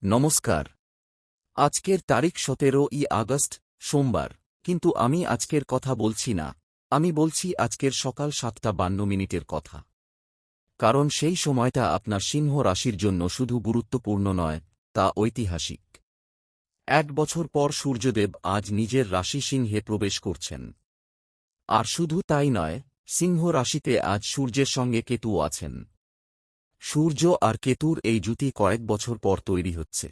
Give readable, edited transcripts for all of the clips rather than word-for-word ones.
নমস্কার। আজকের তারিখ 17ই আগস্ট, সোমবার। কিন্তু আমি আজকের কথা বলছি না, আমি বলছি আজকের সকাল 7:52 কথা। কারণ সেই সময়টা আপনার সিংহ রাশির জন্য শুধু গুরুত্বপূর্ণ নয়, তা ঐতিহাসিক। 1 বছর পর সূর্যদেব আজ নিজের রাশি সিংহে প্রবেশ করছেন। আর শুধু তাই নয়, সিংহ রাশিতে আজ সূর্যের সঙ্গে কেতুও আছেন। সূর্য আর কেতুর এই জুটি কয়েক বছর পর তৈরি হচ্ছে।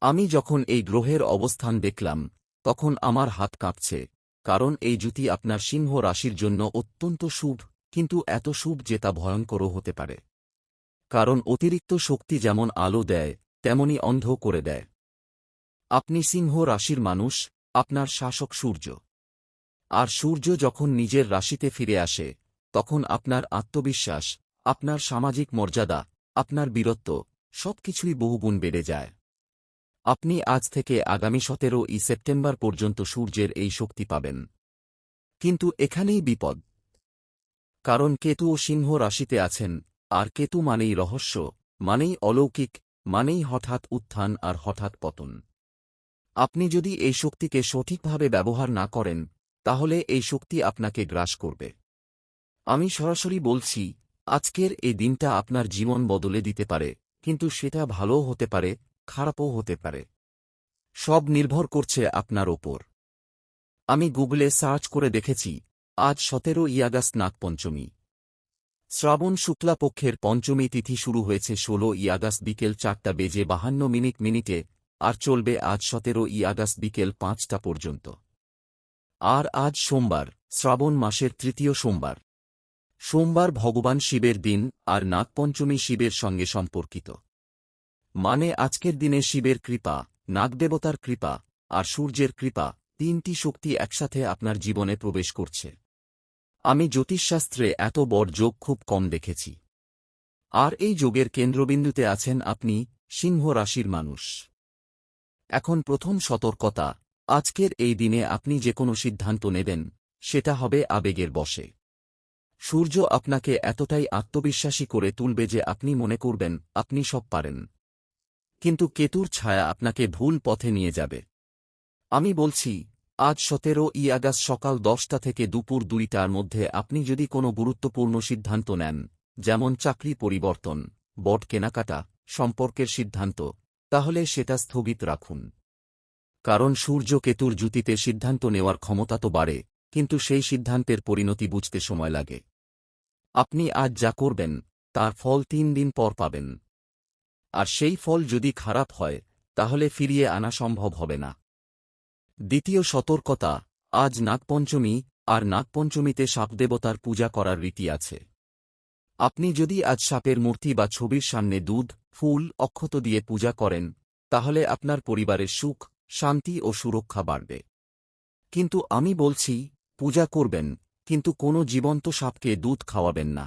আমি যখন এই গ্রহের অবস্থান দেখলাম, তখন আমার হাত কাঁপছে, কারণ এই জুটি আপনার সিংহ রাশির জন্য অত্যন্ত শুভ, কিন্তু এত শুভ যে তা ভয়ঙ্করও হতে পারে। কারণ অতিরিক্ত শক্তি যেমন আলো দেয়, তেমনি অন্ধ করে দেয়। আপনি সিংহ রাশির মানুষ, আপনার শাসক সূর্য। আর সূর্য যখন নিজের রাশিতে ফিরে আসে, তখন আপনার আত্মবিশ্বাস, আপনার সামাজিক মর্যাদা, আপনার বীরত্ব, সবকিছুই বহুগুণ বেড়ে যায়। আপনি আজ থেকে আগামী 17ই সেপ্টেম্বর পর্যন্ত সূর্যের এই শক্তি পাবেন। কিন্তু এখানেই বিপদ। কারণ কেতুও সিংহ রাশিতে আছেন, আর কেতু মানেই রহস্য, মানেই অলৌকিক, মানেই হঠাৎ উত্থান আর হঠাৎ পতন। আপনি যদি এই শক্তিকে সঠিকভাবে ব্যবহার না করেন, তাহলে এই শক্তি আপনাকে গ্রাস করবে। আমি সরাসরি বলছি, আজকের এই দিনটা আপনার জীবন বদলে দিতে পারে, কিন্তু সেটা ভালোও হতে পারে, খারাপও হতে পারে। সব নির্ভর করছে আপনার ওপর। আমি গুগলে সার্চ করে দেখেছি, আজ 17ই আগস্ট নাগপঞ্চমী। শ্রাবণ শুক্লা পক্ষের পঞ্চমী তিথি শুরু হয়েছে 16ই আগস্ট বিকেল 4:52 আর চলবে আজ 17ই আগস্ট বিকেল 5টা পর্যন্ত। আর আজ সোমবার, শ্রাবণ মাসের তৃতীয় সোমবার। সোমবার ভগবান শিবের দিন, আর নাগপঞ্চমী শিবের সঙ্গে সম্পর্কিত। মানে আজকের দিনে শিবের কৃপা, নাগদেবতার কৃপা, আর সূর্যের কৃপা, তিনটি শক্তি একসাথে আপনার জীবনে প্রবেশ করছে। আমি জ্যোতিষশাস্ত্রে এত বড় যোগ খুব কম দেখেছি। আর এই যোগের কেন্দ্রবিন্দুতে আছেন আপনি, সিংহ রাশির মানুষ। এখন প্রথম সতর্কতা, আজকের এই দিনে আপনি যে কোনো সিদ্ধান্ত নেবেন, সেটা হবে আবেগের বশে। সূর্য আপনাকে এতটাই আত্মবিশ্বাসী করে তুলবে যে আপনি মনে করবেন আপনি সব পারেন। কিন্তু কেতুর ছায়া আপনাকে ভুল পথে নিয়ে যাবে। আমি বলছি, আজ 17ই আগস্ট সকাল 10টা থেকে দুপুর 2টার মধ্যে আপনি যদি কোনো গুরুত্বপূর্ণ সিদ্ধান্ত নেন, যেমন চাকরি পরিবর্তন, বট কেনাকাটা, সম্পর্কের সিদ্ধান্ত, তাহলে সেটা স্থগিত রাখুন। কারণ সূর্য কেতুর জুতিতে সিদ্ধান্ত নেওয়ার ক্ষমতা তো বাড়ে, কিন্তু সেই সিদ্ধান্তের পরিণতি বুঝতে সময় লাগে। আপনি আজ যা করবেন, তার ফল 3 দিন পর পাবেন। আর সেই ফল যদি খারাপ হয়, তাহলে ফিরিয়ে আনা সম্ভব হবে না। দ্বিতীয় সতর্কতা, আজ নাগপঞ্চমী, আর নাগপঞ্চমীতে সাপদেবতার পূজা করার রীতি আছে। আপনি যদি আজ সাপের মূর্তি বা ছবির সামনে দুধ, ফুল, অক্ষত দিয়ে পূজা করেন, তাহলে আপনার পরিবারের সুখ, শান্তি ও সুরক্ষা বাড়বে। কিন্তু আমি বলছি, পূজা করবেন, কিন্তু কোনো জীবন্ত সাপকে দুধ খাওয়াবেন না।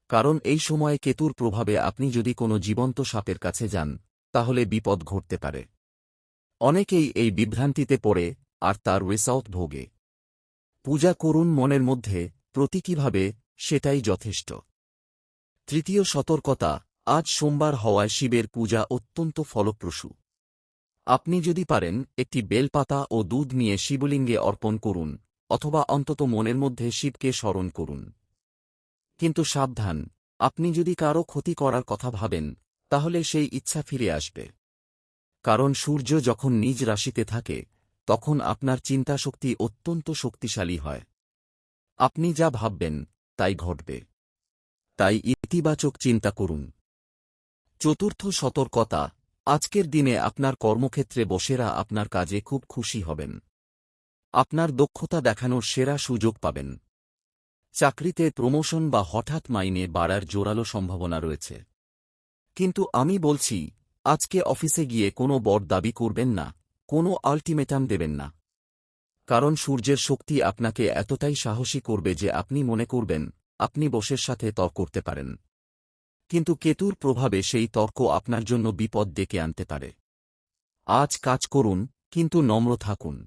কারণ এই সময়ে কেতুর প্রভাবে আপনি যদি কোনো জীবন্ত সাপের কাছে যান, তাহলে বিপদ ঘটতে পারে। অনেকেই এই বিভ্রান্তিতে পড়ে, আর তার রেজাল্ট ভোগে। পূজা করুন মনের মধ্যে, প্রতীকীভাবে, সেটাই যথেষ্ট। তৃতীয় সতর্কতা, আজ সোমবার হওয়ায় শিবের পূজা অত্যন্ত ফলপ্রসূ। আপনি যদি পারেন, একটি বেলপাতা ও দুধ নিয়ে শিবলিঙ্গে অর্পণ করুন, অথবা অন্তত মনের মধ্যে শিবকে স্মরণ করুন। কিন্তু সাবধান, আপনি যদি কারো ক্ষতি করার কথা ভাবেন, তাহলে সেই ইচ্ছা ফিরে আসবে। কারণ সূর্য যখন নিজ রাশিতে থাকে, তখন আপনার চিন্তাশক্তি অত্যন্ত শক্তিশালী হয়। আপনি যা ভাববেন, তাই ঘটবে। তাই ইতিবাচক চিন্তা করুন। চতুর্থ সতর্কতা, আজকের দিনে আপনার কর্মক্ষেত্রে বসেরা আপনার কাজে খুব খুশি হবেন। আপনার দক্ষতা দেখানোর সেরা সুযোগ পাবেন। চাকরিতে প্রমোশন বা হঠাৎ মাইনে বাড়ার জোরালো সম্ভাবনা রয়েছে। কিন্তু আমি বলছি, আজকে অফিসে গিয়ে কোনো বড় দাবি করবেন না, কোনো আল্টিমেটাম দেবেন না। কারণ সূর্যের শক্তি আপনাকে এতটাই সাহসী করবে যে আপনি মনে করবেন আপনি বসের সাথে তর্ক করতে পারেন। কিন্তু কেতুর প্রভাবে সেই তর্ক আপনার জন্য বিপদ ডেকে আনতে পারে। আজ কাজ করুন, কিন্তু নম্র থাকুন।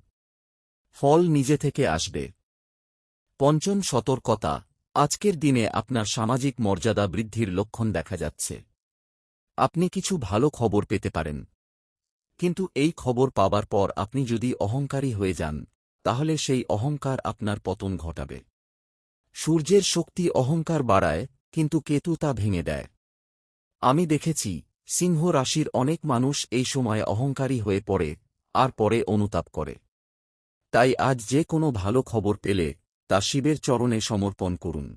ফল নিজে থেকে আসবে। পঞ্চম সতর্কতা, আজকের দিনে আপনার সামাজিক মর্যাদা বৃদ্ধির লক্ষণ দেখা যাচ্ছে। আপনি কিছু ভালো খবর পেতে পারেন। কিন্তু এই খবর পাবার পর আপনি যদি অহংকারী হয়ে যান, তাহলে সেই অহংকার আপনার পতন ঘটাবে। সূর্যের শক্তি অহংকার বাড়ায়, কিন্তু কেতু তা ভেঙে দেয়। আমি দেখেছি, সিংহ রাশির অনেক মানুষ এই সময় অহংকারী হয়ে পড়ে, আর পরে অনুতাপ করে। তাই আজ যে কোনো ভালো খবর পেলে তা শিবের চরণে সমর্পণ করুন।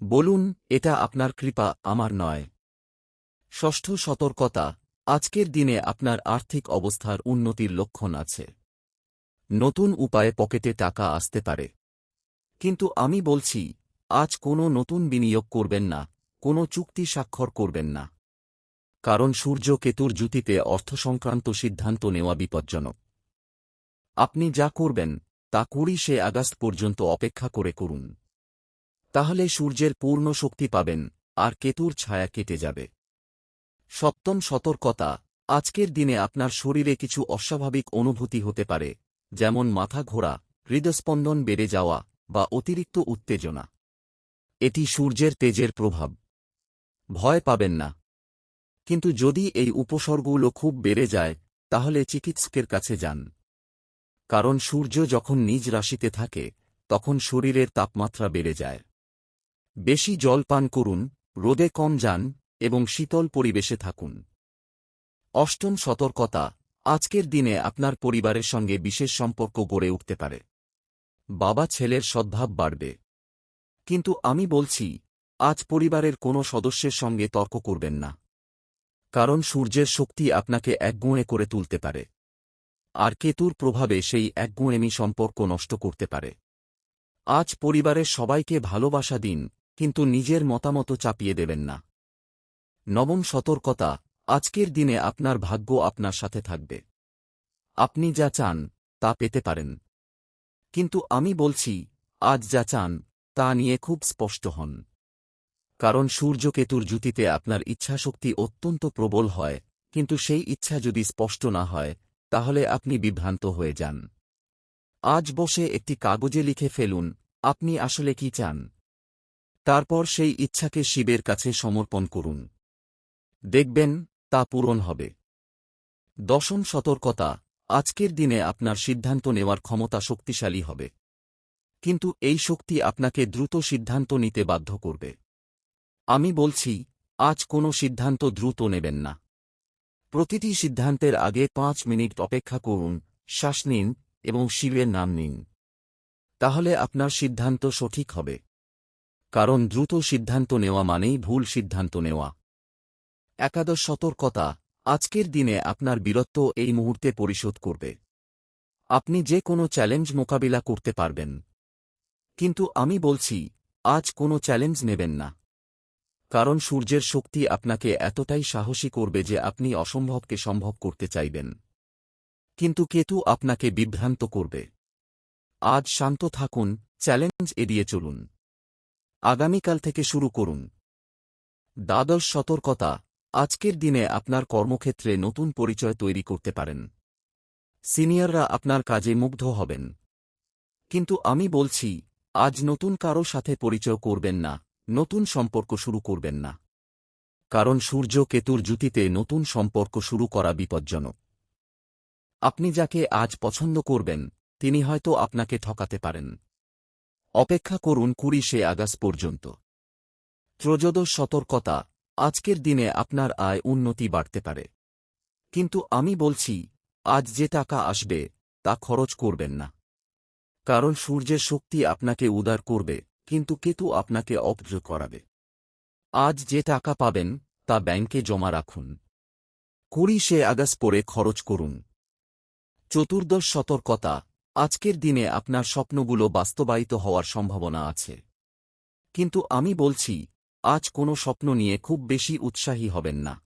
বলুন, এটা আপনার কৃপা, আমার নয়। ষষ্ঠ সতর্কতা, আজকের দিনে আপনার আর্থিক অবস্থার উন্নতির লক্ষণ আছে। নতুন উপায়ে পকেটে টাকা আসতে পারে। কিন্তু আমি বলছি, আজ কোনো নতুন বিনিয়োগ করবেন না, কোনো চুক্তি স্বাক্ষর করবেন না। কারণ সূর্য কেতুর জুতিতে অর্থসংক্রান্ত সিদ্ধান্ত নেওয়া বিপজ্জনক। আপনি যা করবেন তা ২০শে আগস্ট পর্যন্ত অপেক্ষা করে করুন। তাহলে সূর্যের পূর্ণ শক্তি পাবেন, আর কেতুর ছায়া কেটে যাবে। সপ্তম সতর্কতা, আজকের দিনে আপনার শরীরে কিছু অস্বাভাবিক অনুভূতি হতে পারে, যেমন মাথা ঘোরা, হৃদস্পন্দন বেড়ে যাওয়া বা অতিরিক্ত উত্তেজনা। এটি সূর্যের তেজের প্রভাব। ভয় পাবেন না। কিন্তু যদি এই উপসর্গগুলো খুব বেড়ে যায়, তাহলে চিকিৎসকের কাছে যান। কারণ সূর্য যখন নিজ রাশিতে থাকে, তখন শরীরের তাপমাত্রা বেড়ে যায়। বেশি জল পান করুন, রোদে কম যান এবং শীতল পরিবেশে থাকুন। অষ্টম সতর্কতা, আজকের দিনে আপনার পরিবারের সঙ্গে বিশেষ সম্পর্ক গড়ে উঠতে পারে। বাবা ছেলের সদ্ভাব বাড়বে। কিন্তু আমি বলছি, আজ পরিবারের কোনো সদস্যের সঙ্গে তর্ক করবেন না। কারণ সূর্যের শক্তি আপনাকে একগুঁয়ে করে তুলতে পারে। আর কেতুর প্রভাবে সেই একগুঁয়েমি সম্পর্ক নষ্ট করতে পারে। আজ পরিবারের সবাইকে ভালোবাসা দিন, কিন্তু নিজের মতামত চাপিয়ে দেবেন না। নবম সতর্কতা, আজকের দিনে আপনার ভাগ্য আপনার সাথে থাকবে। আপনি যা চান তা পেতে পারেন। কিন্তু আমি বলছি, আজ যা চান তা নিয়ে খুব স্পষ্ট হন। কারণ সূর্য কেতুর জুতিতে আপনার ইচ্ছাশক্তি অত্যন্ত প্রবল হয়, কিন্তু সেই ইচ্ছা যদি স্পষ্ট না হয়, তাহলে আপনি বিভ্রান্ত হয়ে যান। আজ বসে একটি কাগজে লিখে ফেলুন, আপনি আসলে কি চান। তারপর সেই ইচ্ছাকে শিবের কাছে সমর্পণ করুন। দেখবেন, তা পূরণ হবে। দশম সতর্কতা, আজকের দিনে আপনার সিদ্ধান্ত নেওয়ার ক্ষমতা শক্তিশালী হবে। কিন্তু এই শক্তি আপনাকে দ্রুত সিদ্ধান্ত নিতে বাধ্য করবে। আমি বলছি, আজ কোনো সিদ্ধান্ত দ্রুত নেবেন না। প্রতিটি সিদ্ধান্তের আগে ৫ মিনিট অপেক্ষা করুন, শ্বাস নিন এবং শিবের নাম নিন। তাহলে আপনার সিদ্ধান্ত সঠিক হবে। কারণ দ্রুত সিদ্ধান্ত নেওয়া মানেই ভুল সিদ্ধান্ত নেওয়া। একাদশ সতর্কতা, আজকের দিনে আপনার বীরত্ব এই মুহূর্তে পরিশোধ করবে। আপনি যে কোনো চ্যালেঞ্জ মোকাবিলা করতে পারবেন। কিন্তু আমি বলছি, আজ কোনো চ্যালেঞ্জ নেবেন না। কারণ সূর্যের শক্তি আপনাকে এতটাই সাহসী করবে যে আপনি অসম্ভবকে সম্ভব করতে চাইবেন। কিন্তু কেতু আপনাকে বিভ্রান্ত করবে। আজ শান্ত থাকুন, চ্যালেঞ্জ এড়িয়ে চলুন। আগামীকাল থেকে শুরু করুন। দ্বাদশ সতর্কতা, আজকের দিনে আপনার কর্মক্ষেত্রে নতুন পরিচয় তৈরি করতে পারেন। সিনিয়ররা আপনার কাজে মুগ্ধ হবেন। কিন্তু আমি বলছি, আজ নতুন কারো সাথে পরিচয় করবেন না, নতুন সম্পর্ক শুরু করবেন না। কারণ সূর্য কেতুর জুতিতে নতুন সম্পর্ক শুরু করা বিপজ্জনক। আপনি যাকে আজ পছন্দ করবেন, তিনি হয়তো আপনাকে ঠকাতে পারেন। অপেক্ষা করুন ২০শে আগস্ট পর্যন্ত। ত্রয়োদশ সতর্কতা, আজকের দিনে আপনার আয় উন্নতি বাড়তে পারে। কিন্তু আমি বলছি, আজ যে টাকা আসবে তা খরচ করবেন না। কারণ সূর্যের শক্তি আপনাকে উদার করবে, কিন্তু কেতু আপনাকে অপজয় করাবে। আজ যে টাকা পাবেন তা ব্যাংকে জমা রাখুন। ২০শে আগস্ট পরে খরচ করুন। চতুর্দশ সতর্কতা, আজকের দিনে আপনার স্বপ্নগুলো বাস্তবায়িত হওয়ার সম্ভাবনা আছে। কিন্তু আমি বলছি, আজ কোনো স্বপ্ন নিয়ে খুব বেশি উৎসাহী হবেন না।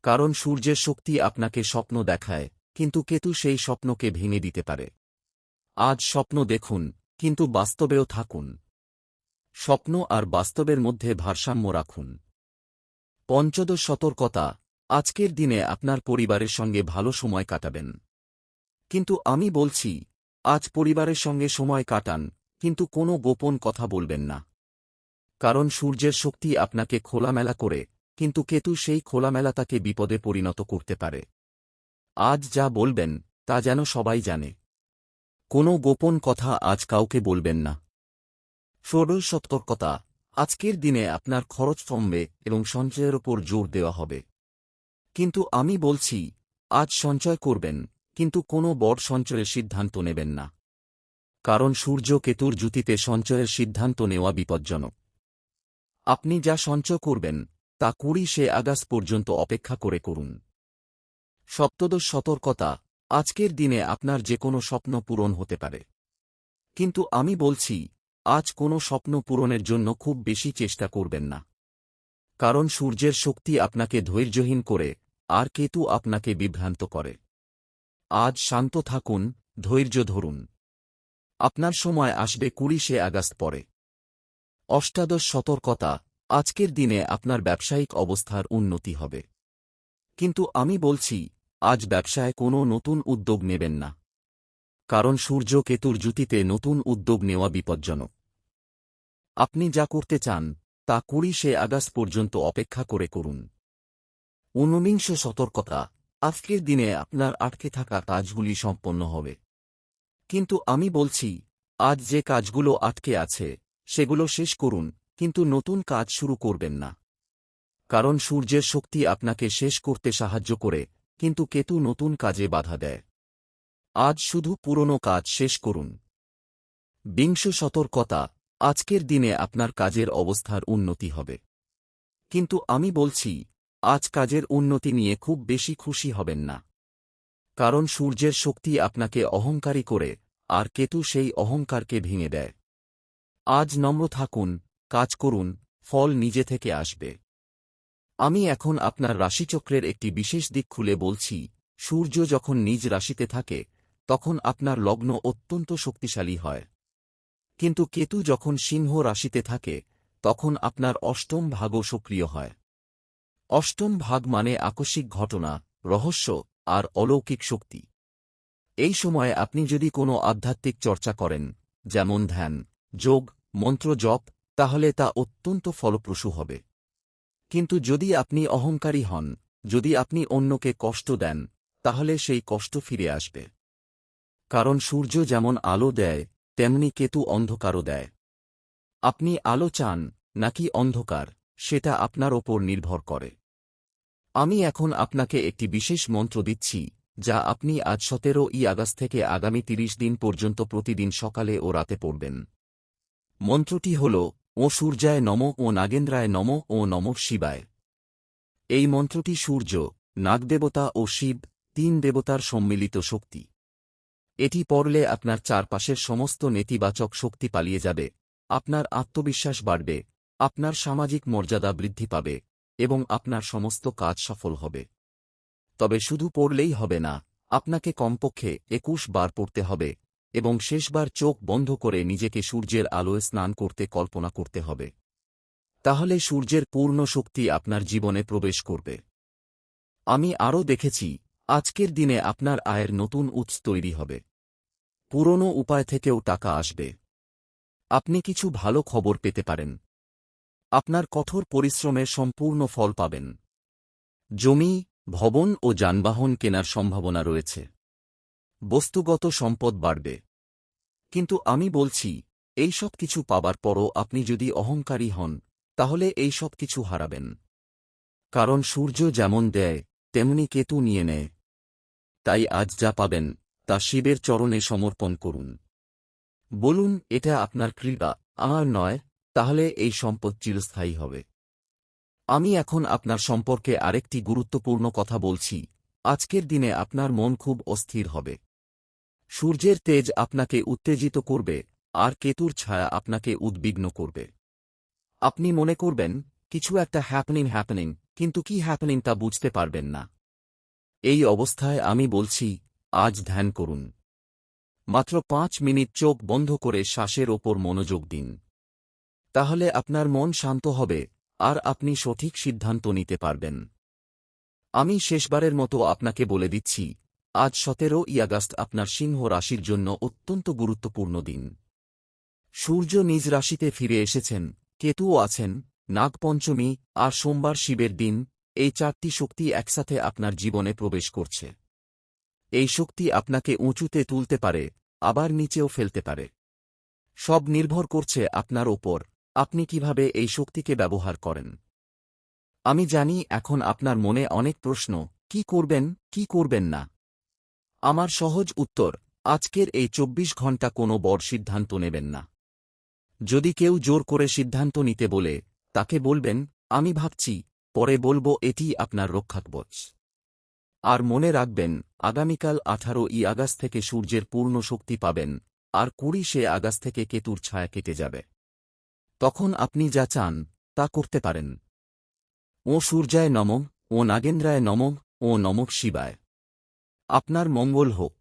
কারণ সূর্যের শক্তি আপনাকে স্বপ্ন দেখায়, কিন্তু কেতু সেই স্বপ্নকে ভেঙে দিতে পারে। আজ স্বপ্ন দেখুন, কিন্তু বাস্তবেও থাকুন। স্বপ্ন আর বাস্তবের মধ্যে ভারসাম্য রাখুন। পঞ্চদশ সতর্কতা, আজকের দিনে আপনার পরিবারের সঙ্গে ভালো সময় কাটাবেন। কিন্তু আমি বলছি, আজ পরিবারের সঙ্গে সময় কাটান, কিন্তু কোনো গোপন কথা বলবেন না। কারণ সূর্যের শক্তি আপনাকে খোলামেলা করে কিন্তু কেতু সেই খোলামেলাতাকে বিপদে পরিণত করতে পারে। আজ যা বলবেন তা যেন সবাই জানে। কোনো গোপন কথা আজ কাউকে বলবেন না। ষোড়শ সতর্কতা, আজকের দিনে আপনার খরচ কমবে এবং সঞ্চয়ের ওপর জোর দেওয়া হবে। কিন্তু আমি বলছি, আজ সঞ্চয় করবেন, কিন্তু কোনো বড় সঞ্চয়ের সিদ্ধান্ত নেবেন না। কারণ সূর্য কেতুর জুতিতে সঞ্চয়ের সিদ্ধান্ত নেওয়া বিপজ্জনক। আপনি যা সঞ্চয় করবেন তা 20শে আগস্ট পর্যন্ত অপেক্ষা করে করুন। সপ্তদশ সতর্কতা, আজকের দিনে আপনার যে কোনো স্বপ্ন পূরণ হতে পারে। কিন্তু আমি বলছি, আজ কোনো স্বপ্ন পূরণের জন্য খুব বেশি চেষ্টা করবেন না। কারণ সূর্যের শক্তি আপনাকে ধৈর্যহীন করে আর কেতু আপনাকে বিভ্রান্ত করে। আজ শান্ত থাকুন, ধৈর্য ধরুন। আপনার সময় আসবে 20শে আগস্ট পরে। অষ্টাদশ সতর্কতা, আজকের দিনে আপনার ব্যবসায়িক অবস্থার উন্নতি হবে। কিন্তু আমি বলছি, আজ ব্যবসায় কোনো নতুন উদ্যোগ নেবেন না। কারণ সূর্য কেতুর জুতিতে নতুন উদ্যোগ নেওয়া বিপজ্জনক। আপনি যা করতে চান তা 20শে আগস্ট পর্যন্ত অপেক্ষা করে করুন। ঊনবিংশ সতর্কতা, আজকের দিনে আপনার আটকে থাকা কাজগুলি সম্পন্ন হবে। কিন্তু আমি বলছি, আজ যে কাজগুলো আটকে আছে সেগুলো শেষ করুন, কিন্তু নতুন কাজ শুরু করবেন না। কারণ সূর্যের শক্তি আপনাকে শেষ করতে সাহায্য করে, কিন্তু কেতু নতুন কাজে বাধা দেয়। আজ শুধু পুরনো কাজ শেষ করুন। বিংশ সতর্কতা, আজকের দিনে আপনার কাজের অবস্থার উন্নতি হবে। কিন্তু আমি বলছি, আজ কাজের উন্নতি নিয়ে খুব বেশি খুশি হবেন না। কারণ সূর্যের শক্তি আপনাকে অহংকারী করে আর কেতু সেই অহংকারকে ভেঙে দেয়। আজ নম্র থাকুন, কাজ করুন, ফল নিজে থেকে আসবে। আমি এখন আপনার রাশিচক্রের একটি বিশেষ দিক খুলে বলছি। সূর্য যখন নিজ রাশিতে থাকে তখন আপনার লগ্ন অত্যন্ত শক্তিশালী হয়। কিন্তু কেতু যখন সিংহ রাশিতে থাকে তখন আপনার অষ্টম ভাগও সক্রিয় হয়। অষ্টম ভাগ মানে আকস্মিক ঘটনা, রহস্য আর অলৌকিক শক্তি। এই সময়ে আপনি যদি কোনো আধ্যাত্মিক চর্চা করেন, যেমন ধ্যান, যোগ, মন্ত্র জপ, তাহলে তা অত্যন্ত ফলপ্রসূ হবে। কিন্তু যদি আপনি অহংকারী হন, যদি আপনি অন্যকে কষ্ট দেন, তাহলে সেই কষ্ট ফিরে আসবে। কারণ সূর্য যেমন আলো দেয় তেমনি কেতু অন্ধকারও দেয়। আপনি আলো চান নাকি অন্ধকার, সেটা আপনার ওপর নির্ভর করে। আমি এখন আপনাকে একটি বিশেষ মন্ত্র দিচ্ছি, যা আপনি আজ 17ই আগস্ট থেকে আগামী 30 দিন পর্যন্ত প্রতিদিন সকালে ও রাতে পড়বেন। মন্ত্রটি হল, ও সূর্যায় নমঃ ও নাগেন্দ্রায় নমঃ ও নমঃ শিবায়। এই মন্ত্রটি সূর্য, নাগদেবতা ও শিব, 3 দেবতার সম্মিলিত শক্তি। এটি পড়লে আপনার চারপাশের সমস্ত নেতিবাচক শক্তি পালিয়ে যাবে, আপনার আত্মবিশ্বাস বাড়বে, আপনার সামাজিক মর্যাদা বৃদ্ধি পাবে এবং আপনার সমস্ত কাজ সফল হবে। তবে শুধু পড়লেই হবে না, আপনাকে কমপক্ষে 21 বার পড়তে হবে এবং শেষবার চোখ বন্ধ করে নিজেকে সূর্যের আলোয় স্নান করতে কল্পনা করতে হবে। তাহলে সূর্যের পূর্ণ শক্তি আপনার জীবনে প্রবেশ করবে। আমি আরও দেখেছি, আজকের দিনে আপনার আয়ের নতুন উৎস তৈরি হবে। পুরনো উপায় থেকেও টাকা আসবে। আপনি কিছু ভালো খবর পেতে পারেন। আপনার কঠোর পরিশ্রমের সম্পূর্ণ ফল পাবেন। জমি, ভবন ও যানবাহন কেনার সম্ভাবনা রয়েছে। বস্তুগত সম্পদ বাড়বে। কিন্তু আমি বলছি, এই সব কিছু পাবার পরও আপনি যদি অহংকারী হন, তাহলে এই সব কিছু হারাবেন। কারণ সূর্য যেমন দেয় তেমনি কেতু নিয়ে নেয়। তাই আজ যা পাবেন তা শিবের চরণে সমর্পণ করুন। বলুন, এটা আপনার কৃপা, আমার নয়, তাহলে এই সম্পদ চিরস্থায়ী হবে। আমি এখন আপনার সম্পর্কে আরেকটি গুরুত্বপূর্ণ কথা বলছি। আজকের দিনে আপনার মন খুব অস্থির হবে। সূর্যের তেজ আপনাকে উত্তেজিত করবে আর কেতুর ছায়া আপনাকে উদ্বিগ্ন করবে। আপনি মনে করবেন কিছু একটা হ্যাপেনিং, কিন্তু কি হ্যাপেনিং তা বুঝতে পারবেন না। এই অবস্থায় আমি বলছি, আজ ধ্যান করুন। মাত্র 5 মিনিট চোখ বন্ধ করে শ্বাসের ওপর মনোযোগ দিন। তাহলে আপনার মন শান্ত হবে আর আপনি সঠিক সিদ্ধান্ত নিতে পারবেন। আমি শেষবারের মতো আপনাকে বলে দিচ্ছি, আজ 17ই আগস্ট আপনার সিংহ রাশির জন্য অত্যন্ত গুরুত্বপূর্ণ দিন। সূর্য নিজ রাশিতে ফিরে এসেছেন, কেতুও আছেন, নাগপঞ্চমী আর সোমবার শিবের দিন, এই 4টি শক্তি একসাথে আপনার জীবনে প্রবেশ করছে। এই শক্তি আপনাকে উঁচুতে তুলতে পারে, আবার নিচেও ফেলতে পারে। সব নির্ভর করছে আপনার ওপর, আপনি কিভাবে এই শক্তিকে ব্যবহার করেন। আমি জানি এখন আপনার মনে অনেক প্রশ্ন, কি করবেন, কি করবেন না। আমার সহজ উত্তর, আজকের এই 24 ঘণ্টা কোনো বড় সিদ্ধান্ত নেবেন না। যদি কেউ জোর করে সিদ্ধান্ত নিতে বলে, তাকে বলবেন, আমি ভাবছি, পরে বলবো এটিই আপনার রক্ষাকবচ। আর মনে রাখবেন, আগামীকাল 18ই আগস্ট থেকে সূর্যের পূর্ণ শক্তি পাবেন, আর 20শে আগস্ট থেকে কেতুর ছায়া কেটে যাবে। তখন আপনি যা চান, তা করতে পারেন। ও সূর্যায় নমঃ, ও নাগেন্দ্রায় নমঃ, ও নমঃ শিবায়। আপনার মঙ্গল হোক।